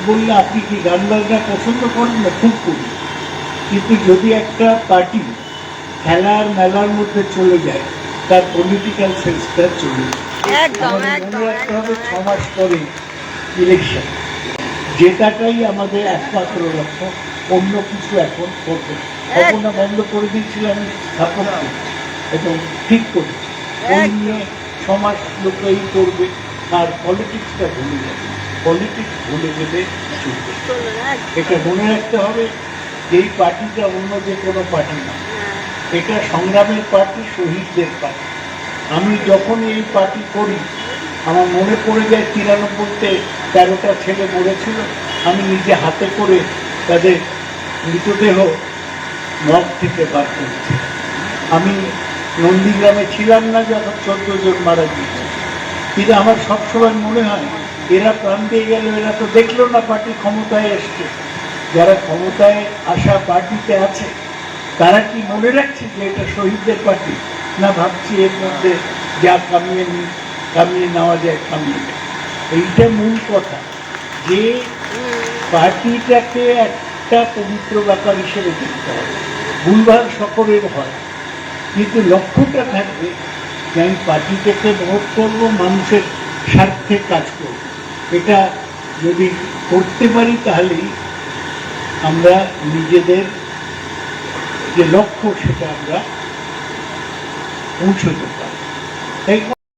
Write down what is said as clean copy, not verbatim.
বললে আপনি কি গান বাজনা পছন্দ করেন না? খুব করি, কিন্তু যদি একটা পার্টি খেলার মেলার মধ্যে চলে যায় তার পলিটিক্যাল সেন্সটা চলে যায়। মনে রাখতে হবে 6 মাস পরে ইলেকশন, জেতাটাই আমাদের একমাত্র লক্ষ্য, অন্য কিছু এখন করবে না। বন্ধ করে দিয়েছিলাম স্থাপন করছি এবং ঠিক করেছি, ওই নিয়ে সমাজ লোকই করবে, আর পলিটিক্সটা ভুলে যাবে। পলিটিক্স ভুলে গেলে চলবে। এটা মনে রাখতে হবে যে এই পার্টিটা অন্য যে কোনো পার্টি না, এটা সংগ্রামের পার্টি, শহীদদের পার্টি। আমি যখন এই পার্টি করি আমার মনে পড়ে যায় 93-তে 13টা ছেলে মরেছিল, আমি নিজে হাতে করে তাদের মৃতদেহ মগ থেকে বার করেছি। আমি নন্দীগ্রামে ছিলাম না যখন 14 জন মারা গিয়েছে, কিন্তু আমার সবসময় মনে হয় এরা প্রাণ দিয়ে গেল, এরা তো দেখলো না পার্টি ক্ষমতায় এসছে। যারা ক্ষমতায় আসা পার্টিতে আছে তারা কি মনে রাখছে যে এটা শহীদদের পার্টি? না ভাবছি এর মধ্যে যা কামিয়ে নেওয়া যায় কামিয়ে নেয়। এইটা মূল কথা, যে পার্টিটাকে একটা পবিত্র ব্যাপার হিসেবে দেখতে হবে। ভুলভাল সকলের হয়, কিন্তু লক্ষ্যটা থাকবে যে আমি পার্টিটাকে ভোট করবো, মানুষের স্বার্থে কাজ করব। এটা যদি করতে পারি তাহলেই আমরা নিজেদের যে লক্ষ্য সেটা আমরা পৌঁছতে পারি।